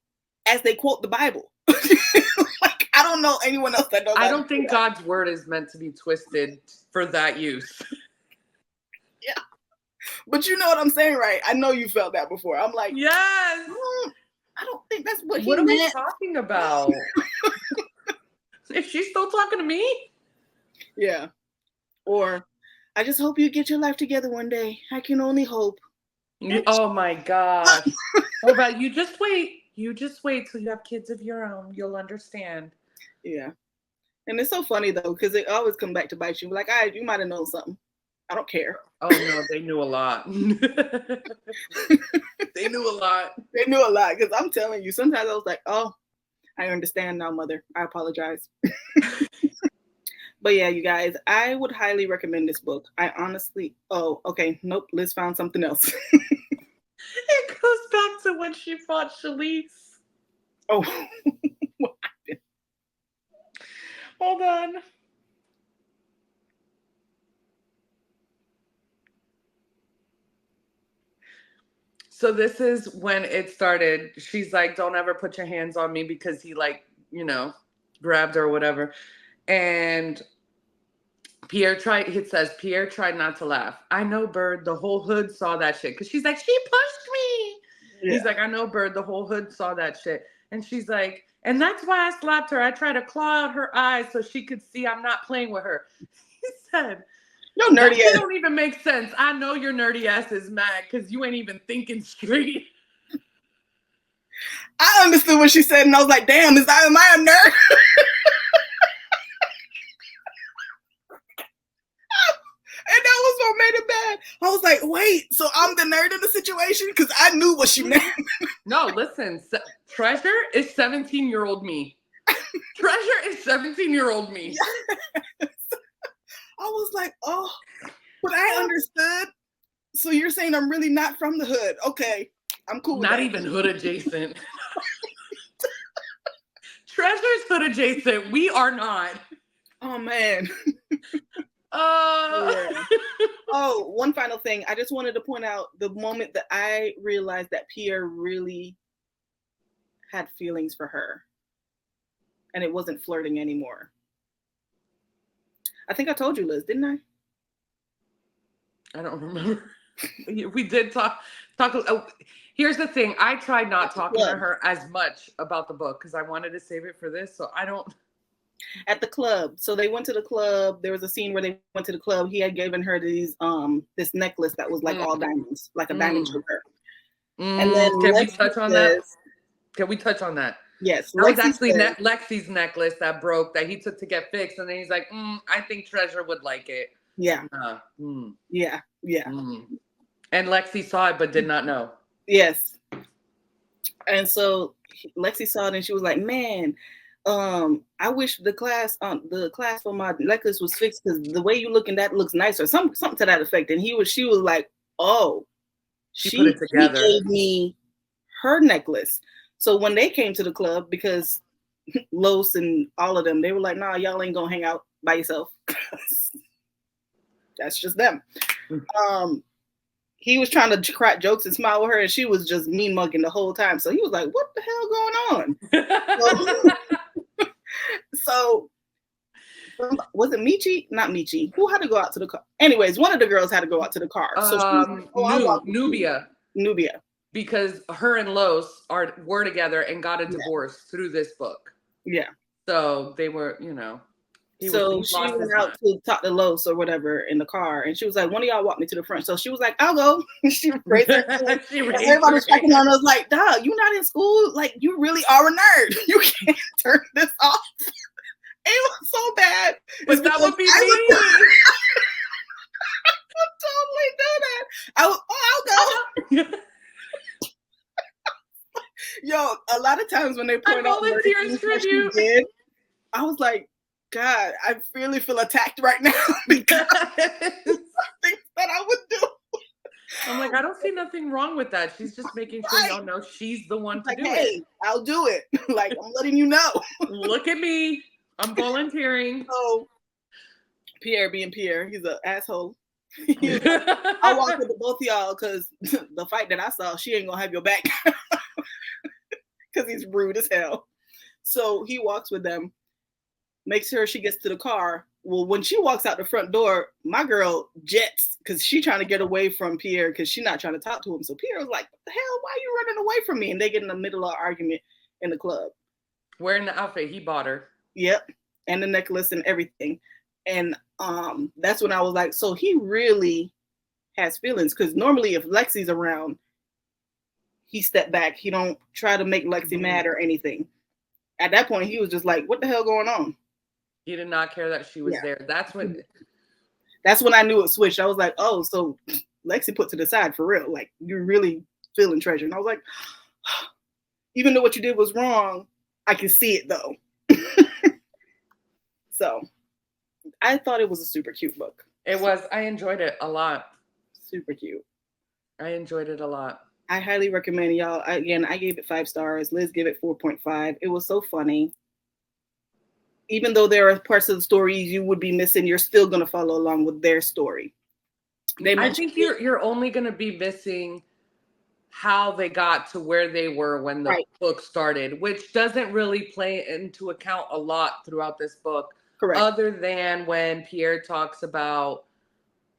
as they quote the Bible. Like I don't know anyone else that knows. I don't think God's word is meant to be twisted for that use. Yeah. But you know what I'm saying, right? I know you felt that before. I'm like, yes. I don't think that's what he What are meant. we talking about? Is she still talking to me? Yeah. Or I just hope you get your life together one day. I can only hope. Oh my gosh. What about you? Just wait. You just wait till you have kids of your own. You'll understand. Yeah. And it's so funny though, because they always come back to bite you. Like, all right, you might have known something. I don't care. Oh no, they knew a lot. They knew a lot. They knew a lot. Because I'm telling you, sometimes I was like, oh, I understand now, mother. I apologize. But yeah, you guys, I would highly recommend this book. I honestly, oh, okay. Nope. Liz found something else. It goes back to when she fought Shalice. Oh, what happened? Hold on. So this is when it started. She's like, don't ever put your hands on me because he like, grabbed her or whatever. And Pierre tried not to laugh. I know, Bird, the whole hood saw that shit. Because she's like, she pushed me. Yeah. He's like, I know, Bird, the whole hood saw that shit. And she's like, and that's why I slapped her. I tried to claw out her eyes so she could see I'm not playing with her. He said, no, nerdy that don't even make sense. I know your nerdy ass is mad because you ain't even thinking straight. I understood what she said, and I was like, damn, am I a nerd? And that was what made it bad. I was like, wait, so I'm the nerd in the situation? Because I knew what she meant. No, listen. Treasure is 17-year-old me. Treasure is 17-year-old me. Yes. I was like, oh, but I understood. So you're saying I'm really not from the hood. Okay, I'm cool with that. Not even hood adjacent. Treasure's hood adjacent. We are not. Oh, man. Yeah. Oh, one final thing. I just wanted to point out the moment that I realized that Pierre really had feelings for her and it wasn't flirting anymore. I think I told you, Liz, didn't I don't remember. We did talk. Oh, here's the thing. I tried not talking to her as much about the book because I wanted to save it for this. So I don't. At the club. So they went to the club. There was a scene where they went to the club. He had given her this necklace that was like all diamonds, like a diamond choker. And then can we touch on that? Can we touch on that? Yes. That was actually Lexi's necklace that broke that he took to get fixed. And then he's like, I think Treasure would like it. Yeah. Yeah. And Lexi saw it but did not know. Yes. And so Lexi saw it and she was like, man, I wish the class for my necklace was fixed because the way you looking, that looks nice, or something to that effect. And she was like, oh, she put it together. She gave me her necklace. So when they came to the club, because Los and all of them, they were like, nah, y'all ain't gonna hang out by yourself. That's just them. He was trying to crack jokes and smile with her, and she was just mean mugging the whole time. So he was like, what the hell going on? So was it Michi? Not Michi. Who had to go out to the car? Anyways, one of the girls had to go out to the car. So Nubia. Because her and Los were together and got a divorce through this book. Yeah. So they were, So she went out to talk to Los or whatever in the car, and she was like, "One of y'all walk me to the front." So she was like, "I'll go." She raised her hand. Everybody was checking on her. I was like, "Dog, you not in school? Like, you really are a nerd. You can't turn this off." It was so bad. But that would be me. I would totally do that. I'll go. Yo, a lot of times when they point out things that she did, I was like, God, I really feel attacked right now because things that I would do. I'm like, I don't see nothing wrong with that. She's just making sure y'all know she's the one to do it. I'll do it. Like, I'm letting you know. Look at me. I'm volunteering. So Pierre being Pierre, he's an asshole. He was like, I'll walk with both of y'all because the fight that I saw, she ain't gonna have your back. Because he's rude as hell. So he walks with them, makes sure she gets to the car. Well, when she walks out the front door, my girl jets because she's trying to get away from Pierre because she's not trying to talk to him. So Pierre was like, "What the hell? Why are you running away from me?" And they get in the middle of an argument in the club. Wearing the outfit he bought her. Yep. And the necklace and everything. And that's when I was like, so he really has feelings, because normally if Lexi's around, he stepped back. He don't try to make Lexi mad or anything. At that point, he was just like, what the hell going on? He did not care that she was there. That's when I knew it switched. I was like, oh, so Lexi put to the side for real. Like, you're really feeling Treasure. And I was like, even though what you did was wrong, I can see it though. So I thought it was a super cute book. It was. I enjoyed it a lot. Super cute. I enjoyed it a lot. I highly recommend y'all. Again, I gave it 5 stars. Liz gave it 4.5. It was so funny. Even though there are parts of the stories you would be missing, you're still going to follow along with their story. I think you're only going to be missing how they got to where they were when the book started, which doesn't really play into account a lot throughout this book. Correct. Other than when Pierre talks about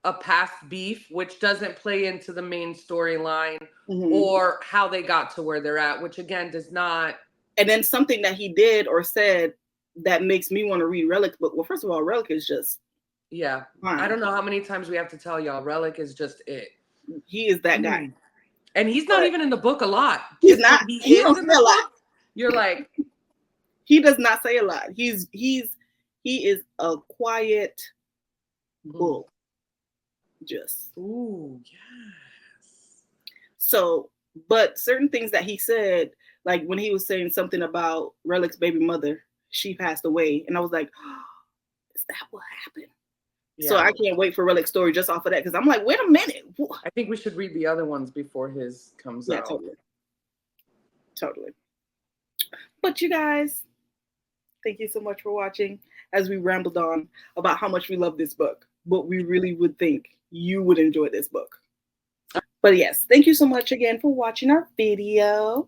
a past beef, which doesn't play into the main storyline, or how they got to where they're at, which again does not. And then something that he did or said that makes me want to read Relic's book. Well, first of all, Relic is just fine. I don't know how many times we have to tell y'all, Relic is just it. He is that guy. And he's not even in the book a lot. He's not. He is in the book. You're like, he does not say a lot. He is a quiet bull. Just. Ooh, yes. So, but certain things that he said, like when he was saying something about Relic's baby mother, she passed away. And I was like, oh, is that what happened? Yeah. So I can't wait for Relic's story just off of that, because I'm like, wait a minute. I think we should read the other ones before his comes out. Totally. But you guys, thank you so much for watching as we rambled on about how much we love this book. But we really would think you would enjoy this book. But yes, thank you so much again for watching our video.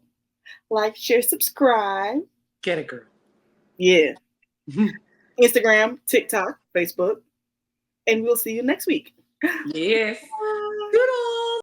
Like, share, subscribe. Get it, girl. Yeah. Instagram, TikTok, Facebook. And we'll see you next week. Yes.